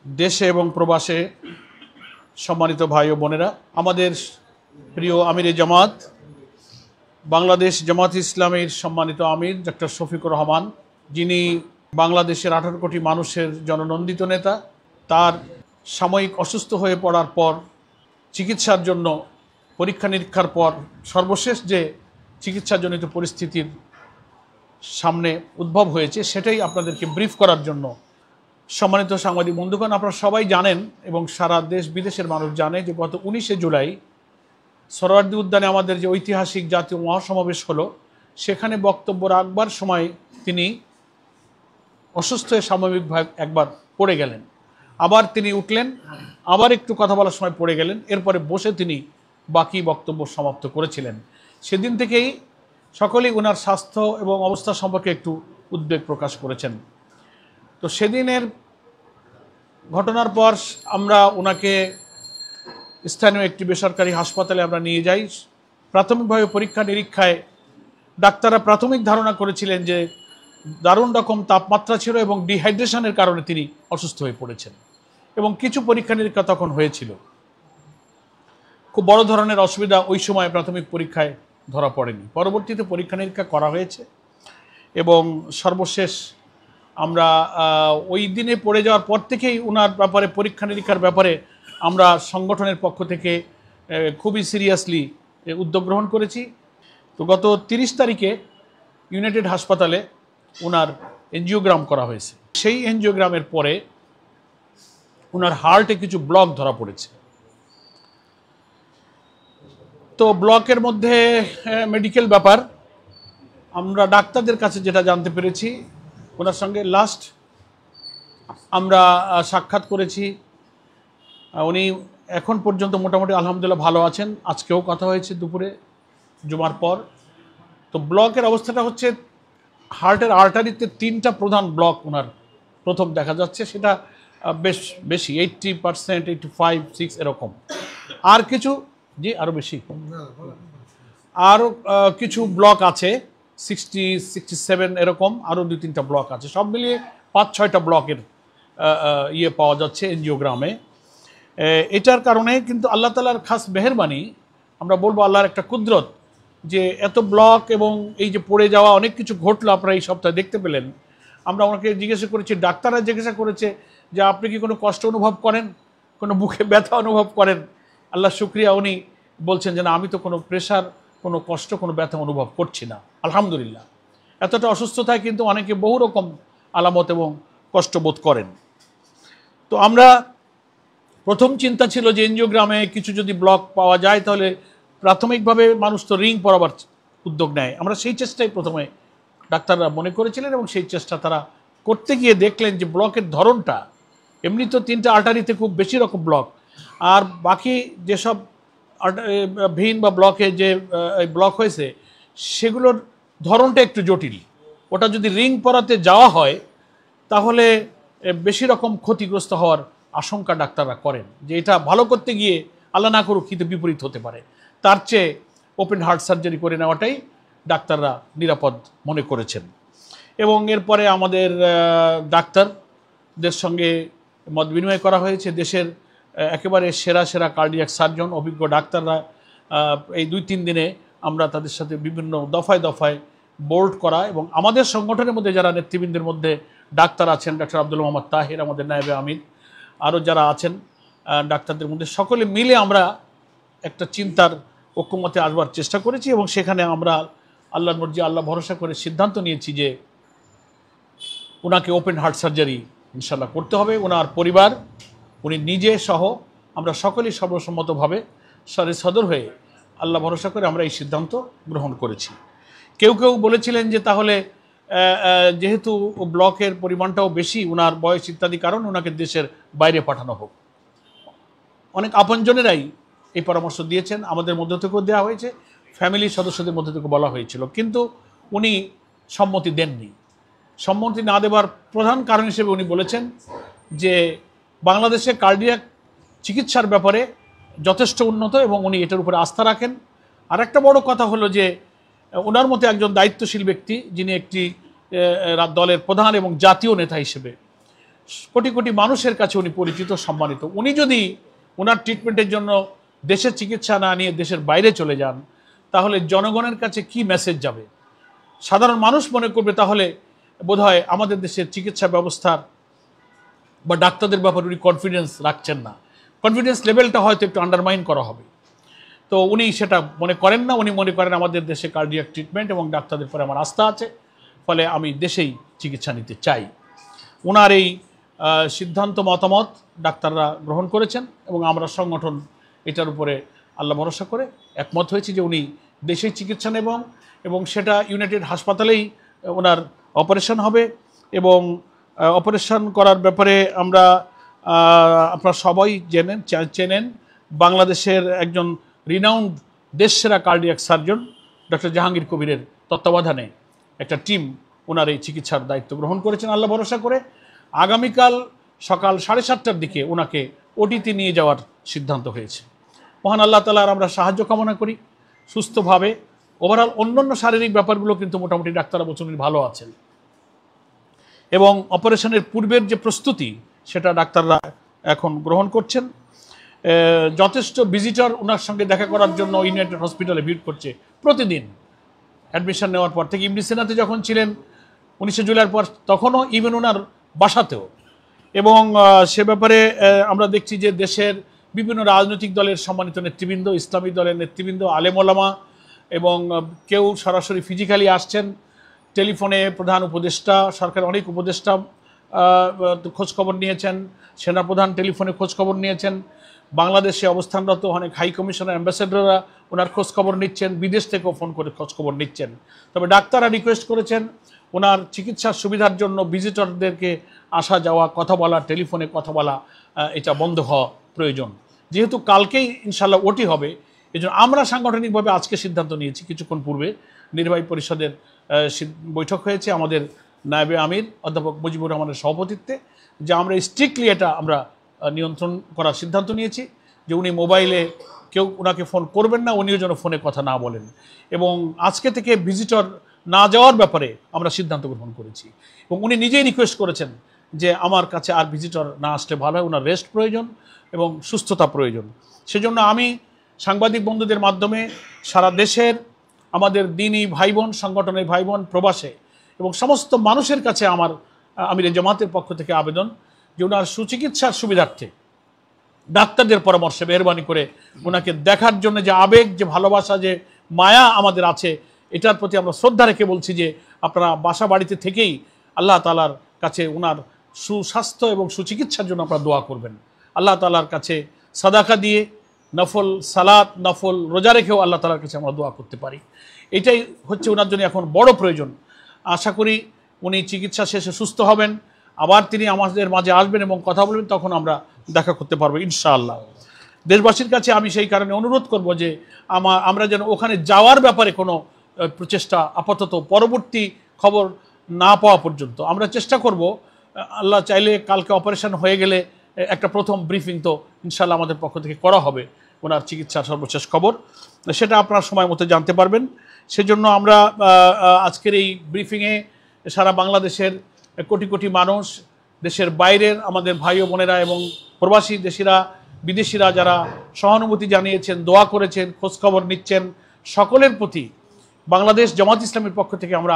দেশে এবং প্রবাসে সম্মানিত ভাই ও বোনেরা, আমাদের প্রিয় আমিরে জামাত বাংলাদেশ জামাত ইসলামের সম্মানিত আমির ডক্টর শফিকুর রহমান, যিনি বাংলাদেশের 18 কোটি মানুষের জননন্দিত নেতা, তার সাময়িক অসুস্থ হয়ে পড়ার পর চিকিৎসার জন্য পরীক্ষা নিরীক্ষার পর সর্বশেষ যে চিকিৎসাজনিত পরিস্থিতির সামনে উদ্ভব হয়েছে সেটাই আপনাদেরকে ব্রিফ করার জন্য। সম্মানিত সাংবাদিক বন্ধুগণ, আপনারা সবাই জানেন এবং সারা দেশ বিদেশের মানুষ জানে যে গত 19শে জুলাই সোহরাওয়ার্দী উদ্যানে আমাদের যে ঐতিহাসিক জাতীয় মহাসমাবেশ হলো, সেখানে বক্তব্য রাখবার সময় তিনি অসুস্থ হয়ে সাময়িকভাবে একবার পড়ে গেলেন, আবার তিনি উঠলেন, আবার একটু কথা বলার সময় পড়ে গেলেন, এরপরে বসে তিনি বাকি বক্তব্য সমাপ্ত করেছিলেন। সেদিন থেকেই সকলেই ওনার স্বাস্থ্য এবং অবস্থা সম্পর্কে একটু উদ্বেগ প্রকাশ করেছেন। তো সেদিনের ঘটনার পর আমরা ওনাকে স্থানীয় একটি বেসরকারি হাসপাতালে আমরা নিয়ে যাই। প্রাথমিকভাবে পরীক্ষা নিরীক্ষায় ডাক্তাররা প্রাথমিক ধারণা করেছিলেন যে দারুণ রকম তাপমাত্রা ছিল এবং ডিহাইড্রেশনের কারণে তিনি অসুস্থ হয়ে পড়েছেন, এবং কিছু পরীক্ষা নিরীক্ষা তখন হয়েছিল। খুব বড় ধরনের অসুবিধা ওই সময় প্রাথমিক পরীক্ষায় ধরা পড়েনি। পরবর্তীতে পরীক্ষা নিরীক্ষা করা হয়েছে এবং সর্বশেষ আমরা ওই দিনে পড়ে যাওয়ার পর থেকেই ওনার ব্যাপারে পরীক্ষা নিরীক্ষার ব্যাপারে আমরা সংগঠনের পক্ষ থেকে খুবই সিরিয়াসলি উদ্যোগ গ্রহণ করেছি। তো গত 30 তারিখে ইউনাইটেড হাসপাতালে ওনার এনজিওগ্রাম করা হয়েছে। সেই এনজিওগ্রামের পরে ওনার হার্টে কিছু ব্লক ধরা পড়েছে। তো ব্লকের মধ্যে মেডিকেল ব্যাপার, আমরা ডাক্তারদের কাছে যেটা জানতে পেরেছি, ওনার সঙ্গে লাস্ট আমরা সাক্ষাৎ করেছি, উনি এখন পর্যন্ত মোটামুটি আলহামদুলিল্লাহ ভালো আছেন। আজকেও কথা হয়েছে দুপুরে জুমার পর। তো ব্লকের অবস্থাটা হচ্ছে হার্টের আর্টারিতে 3টা প্রধান ব্লক ওনার প্রথম দেখা যাচ্ছে, সেটা বেশি 80%, 85, 6 এরকম। আর কিছু আরও বেশি, আরও কিছু ব্লক আছে 60, 67 এরকম, আরও 2-3টা ব্লক আছে। সব মিলিয়ে 5-6টা ব্লকের পাওয়া যাচ্ছে এনজিওগ্রামে। এটার কারণে কিন্তু আল্লাহ তাআলার খাস মেহেরবানি, আমরা বলবো আল্লাহর একটা কুদরত, যে এত ব্লক এবং এই যে পড়ে যাওয়া অনেক কিছু ঘটলো আপনারা এই সপ্তাহে দেখতে পেলেন। আমরা ওনাকে জিজ্ঞাসা করেছি, ডাক্তাররা জিজ্ঞাসা করেছে যে আপনি কি কোনো কষ্ট অনুভব করেন, কোনো বুকে ব্যথা অনুভব করেন? আল্লাহ শুকরিয়া, উনি বলছেন যে না, আমি তো কোনো প্রেশার, কোনো কষ্ট, কোনো ব্যথা অনুভব করছি না, আলহামদুলিল্লাহ। এতটা অসুস্থতায় কিন্তু অনেকে বহু রকম আলামত এবং কষ্ট বোধ করেন। তো আমরা প্রথম চিন্তা ছিল যে এনজিওগ্রামে কিছু যদি ব্লক পাওয়া যায় তাহলে প্রাথমিকভাবে মানুষ তো রিং পরাবার উদ্যোগ নেয়, আমরা সেই চেষ্টাই প্রথমে ডাক্তাররা মনে করেছিলেন এবং সেই চেষ্টা তারা করতে গিয়ে দেখলেন যে ব্লকের ধরনটা, এমনি তো 3টা আর্টারিতে খুব বেশি রকম ব্লক, আর বাকি যেসব ভেইন বা ব্লকে যে ব্লক হয়েছে সেগুলোর ধরনটা একটু জটিল। ওটা যদি রিং পরাতে যাওয়া হয় তাহলে বেশি রকম ক্ষতিগ্রস্ত হওয়ার আশঙ্কা ডাক্তাররা করেন, যে এটা ভালো করতে গিয়ে আল্লাহ না করুক কিন্তু বিপরীত হতে পারে। তার চেয়ে ওপেন হার্ট সার্জারি করে নেওয়াটাই ডাক্তাররা নিরাপদ মনে করেছেন। এবং এরপরে আমাদের ডাক্তারদের সঙ্গে মত বিনিময় করা হয়েছে। দেশের একেবারে সেরা সেরা কার্ডিয়াক সার্জন, অভিজ্ঞ ডাক্তাররা এই 2-3 দিনে আমরা তাদের সাথে বিভিন্ন দফায় দফায় বোর্ড করা, এবং আমাদের সংগঠনের মধ্যে যারা নেতৃবৃন্দের মধ্যে ডাক্তার আছেন, ডক্টর আব্দুল মোহাম্মদ তাহির আমাদের নায়েবে আমির, আরও যারা আছেন ডাক্তারদের মধ্যে, সকলে মিলে আমরা একটা চিন্তার ঐক্যমতে আসবার চেষ্টা করেছি। এবং সেখানে আমরা আল্লাহর মর্জি, আল্লাহ ভরসা করে সিদ্ধান্ত নিয়েছি যে ওনাকে ওপেন হার্ট সার্জারি ইনশাল্লাহ করতে হবে। ওনার পরিবার, উনি নিজে সহ আমরা সকলেই সর্বসম্মতভাবে সদর হয়ে আল্লাহ ভরসা করে আমরা এই সিদ্ধান্ত গ্রহণ করেছি। কেউ কেউ বলেছিলেন যে তাহলে যেহেতু ব্লকের পরিমাণটাও বেশি, ওনার বয়স ইত্যাদি কারণ ওনাকে দেশের বাইরে পাঠানো হোক। অনেক আপনজনেরাই এই পরামর্শ দিয়েছেন, আমাদের মধ্য থেকেও দেওয়া হয়েছে, ফ্যামিলির সদস্যদের মধ্যে থেকে বলা হয়েছিল, কিন্তু উনি সম্মতি দেননি। সম্মতি না দেওয়ার প্রধান কারণ হিসেবে উনি বলেছেন যে বাংলাদেশে কার্ডিয়াক চিকিৎসার ব্যাপারে যথেষ্ট উন্নত এবং উনি এটার উপরে আস্থা রাখেন। আর একটা বড় কথা হলো যে ওনার মতো একজন দায়িত্বশীল ব্যক্তি, যিনি একটি দলের প্রধান এবং জাতীয় নেতা হিসেবে কোটি কোটি মানুষের কাছে উনি পরিচিত, সম্মানিত। উনি যদি ওনার ট্রিটমেন্টের জন্য দেশের চিকিৎসা না নিয়ে দেশের বাইরে চলে যান, তাহলে জনগণের কাছে কি মেসেজ যাবে? সাধারণ মানুষ মনে করবে তাহলে বোধহয় আমাদের দেশের চিকিৎসা ব্যবস্থার বা ডাক্তারদের ব্যাপারে উনি কনফিডেন্স রাখছেন না, কনফিডেন্স লেভেলটা হয়তো একটু আন্ডারমাইন করা হবে। তো উনি সেটা মনে করেন না। উনি মনে করেন আমাদের দেশে কার্ডিয়াক ট্রিটমেন্ট এবং ডাক্তারদের পরে আমার আস্থা আছে, ফলে আমি দেশেই চিকিৎসা নিতে চাই। ওনার এই সিদ্ধান্ত মতামত ডাক্তাররা গ্রহণ করেছেন এবং আমরা সংগঠন এটার উপরে আল্লাহ ভরসা করে একমত হয়েছি যে উনি দেশেই চিকিৎসা নেবেন এবং সেটা ইউনাইটেড হাসপাতালেই ওনার অপারেশন হবে। এবং অপারেশন করার ব্যাপারে আমরা আপনারা সবাই চেনেন বাংলাদেশের একজন রিনাউন্ড দেশসেরা কার্ডিয়াক সার্জন ডক্টর জাহাঙ্গীর কবিরের তত্ত্বাবধানে একটা টিম ওনার এই চিকিৎসার দায়িত্ব গ্রহণ করেছেন আল্লাহ ভরসা করে। আগামীকাল সকাল 7:30টার দিকে ওনাকে ওটিতে নিয়ে যাওয়ার সিদ্ধান্ত হয়েছে। মহান আল্লাহ তাআলার আমরা সাহায্য কামনা করি সুস্থভাবে। ওভারঅল অন্যান্য শারীরিক ব্যাপারগুলো কিন্তু মোটামুটি ডাক্তাররা বলছেন ভালো আছেন এবং অপারেশনের পূর্বের যে প্রস্তুতি সেটা ডাক্তাররা এখন গ্রহণ করছেন। যথেষ্ট ভিজিটর ওনার সঙ্গে দেখা করার জন্য ইউনাইটেড হসপিটালে ভিড় করছে প্রতিদিন। অ্যাডমিশন নেওয়ার পর থেকে ইবনে সিনাতে যখন ছিলেন 19 জুলাইয়ের পর, তখনও ইভেন ওনার বাসাতেও। এবং সে ব্যাপারে আমরা দেখছি যে দেশের বিভিন্ন রাজনৈতিক দলের সম্মানিত নেতৃবৃন্দ, ইসলামী দলের নেতৃবৃন্দ, আলেম ওলামা এবং কেউ সরাসরি ফিজিক্যালি আসছেন, টেলিফোনে প্রধান উপদেষ্টা, সরকারের অনেক উপদেষ্টা খোঁজখবর নিয়েছেন, সেনাপ্রধান টেলিফোনে খোঁজখবর নিয়েছেন, বাংলাদেশে অবস্থানরত অনেক হাই কমিশনার, অ্যাম্বাসেডররা ওনার খোঁজখবর নিচ্ছেন, বিদেশ থেকেও ফোন করে খোঁজখবর নিচ্ছেন। তবে ডাক্তাররা রিকোয়েস্ট করেছেন ওনার চিকিৎসার সুবিধার জন্য ভিজিটরদেরকে আসা যাওয়া, কথা বলা, টেলিফোনে কথা বলা এটা বন্ধ হওয়া প্রয়োজন। যেহেতু কালকেই ইনশাল্লাহ ওটি হবে, এই জন্য আমরা সাংগঠনিকভাবে আজকে সিদ্ধান্ত নিয়েছি, কিছুক্ষণ পূর্বে নির্বাহী পরিষদের বৈঠক হয়েছে আমাদের নায়েবে আমির অধ্যাপক মুজিবুর রহমানের সভাপতিত্বে, যে আমরা স্ট্রিক্টলি এটা আমরা নিয়ন্ত্রণ করার সিদ্ধান্ত নিয়েছি যে উনি মোবাইলে কেউ ওনাকে ফোন করবেন না, উনিও যেন ফোনে কথা না বলেন। এবং আজকে থেকে ভিজিটর না যাওয়ার ব্যাপারে আমরা সিদ্ধান্ত গ্রহণ করেছি এবং উনি নিজেই রিকোয়েস্ট করেছেন যে আমার কাছে আর ভিজিটর না আসলে ভালো হয়, ওনার রেস্ট প্রয়োজন এবং সুস্থতা প্রয়োজন। সেজন্য আমি সাংবাদিক বন্ধুদের মাধ্যমে সারা দেশের আমাদের দিনী ভাই বোন, সংগঠনের ভাই বোন, প্রবাসে এবং সমস্ত মানুষের কাছে আমার আমিরে জামাতের পক্ষ থেকে আবেদন যে ওনার সুচিকিৎসার সুবিধার্থে ডাক্তারদের পরামর্শে মেহরবানি করে ওনাকে দেখার জন্য যে আবেগ, যে ভালোবাসা, যে মায়া আমাদের আছে, এটার প্রতি আমরা শ্রদ্ধা রেখে বলছি যে আপনারা বাসা বাড়িতে থেকেই আল্লাহ তাআলার কাছে ওনার সুস্বাস্থ্য এবং সুচিকিৎসার জন্য আপনারা দোয়া করবেন। আল্লাহ তাআলার কাছে সাদাকা দিয়ে, নফল সালাত, নফল রোজা রেখেও আল্লাহ তাআলার কাছে আমরা দোয়া করতে পারি। এটাই হচ্ছে ওনার জন্য এখন বড় প্রয়োজন। আশা করি উনি চিকিৎসা শেষে সুস্থ হবেন, আবার তিনি আমাদের মাঝে আসবেন এবং কথা বলবেন, তখন আমরা দেখা করতে পারবো ইনশাআল্লাহ। দেশবাসীর কাছে আমি সেই কারণে অনুরোধ করব যে আমরা যেন ওখানে যাওয়ার ব্যাপারে কোনো প্রচেষ্টা আপাতত পরবর্তী খবর না পাওয়া পর্যন্ত আমরা চেষ্টা করব। আল্লাহ চাইলে কালকে অপারেশন হয়ে গেলে একটা প্রথম ব্রিফিং তো ইনশাআল্লাহ আমাদের পক্ষ থেকে করা হবে ওনার চিকিৎসার সর্বশেষ খবর, সেটা আপনার সময় মতো জানতে পারবেন। সেজন্য আমরা আজকের এই ব্রিফিংয়ে সারা বাংলাদেশের কোটি কোটি মানুষ, দেশের বাইরের আমাদের ভাই ও বোনেরা এবং প্রবাসী দেশিরা, বিদেশিরা যারা সহানুভূতি জানিয়েছেন, দোয়া করেছেন, খোঁজখবর নিচ্ছেন, সকলের প্রতি বাংলাদেশ জামাত ইসলামের পক্ষ থেকে আমরা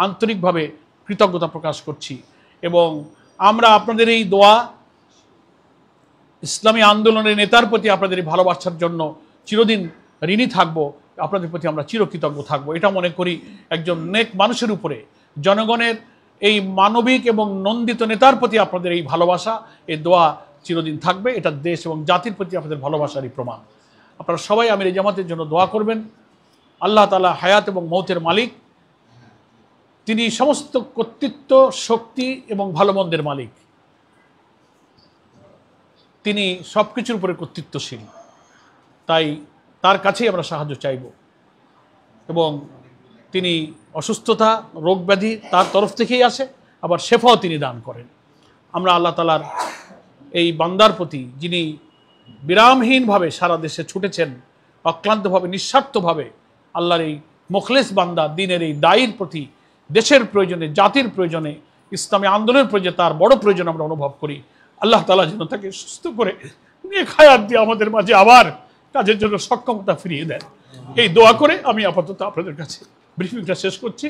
আন্তরিকভাবে কৃতজ্ঞতা প্রকাশ করছি। এবং আমরা আপনাদের এই দোয়া, ইসলামী আন্দোলনের নেতার প্রতি আপনাদের এই ভালোবাসার জন্য চিরদিন ঋণী থাকব, আপনাদের প্রতি আমরা চিরকৃতজ্ঞ থাকব। এটা মনে করি একজন নেক মানুষের উপরে, জনগণের এই মানবিক এবং নন্দিত নেতার প্রতি আপনাদের এই ভালোবাসা, এই দোয়া চিরদিন থাকবে। এটা দেশ এবং জাতির প্রতি আপনাদের ভালোবাসারই প্রমাণ। আপনারা সবাই আমির জামাতের জন্য দোয়া করবেন। আল্লাহ তাআলা হায়াত এবং মৌতের মালিক, তিনি সমস্ত কর্তৃত্ব, শক্তি এবং ভালো মন্দের মালিক, তিনি সব কিছুর উপরে কর্তৃত্বশীল। তাই তার কাছেই আমরা সাহায্য চাইব এবং তিনি অসুস্থতা, রোগ ব্যাধি তার তরফ থেকেই আসে, আবার শেফাও তিনি দান করেন। আমরা আল্লাহ তাআলার এই বান্দার প্রতি, যিনি বিরামহীনভাবে সারা দেশে ছুটেছেন, অক্লান্তভাবে, নিঃস্বার্থভাবে, আল্লাহর এই মুখলেস বান্দা, দিনের এই দায়ীর প্রতি দেশের প্রয়োজনে, জাতির প্রয়োজনে ইসলামী আন্দোলনের প্রয়োজন, তার বড় প্রয়োজন আমরা অনুভব করি। আল্লাহ তাআলা যেন তাকে সুস্থ করে নেক হায়াত দিয়ে আমাদের মাঝে আবার কাজের জন্য সক্ষমতা ফিরিয়ে দেন, এই দোয়া করে আমি আপাতত আপনাদের কাছে ব্রিফিংটা শেষ করছি।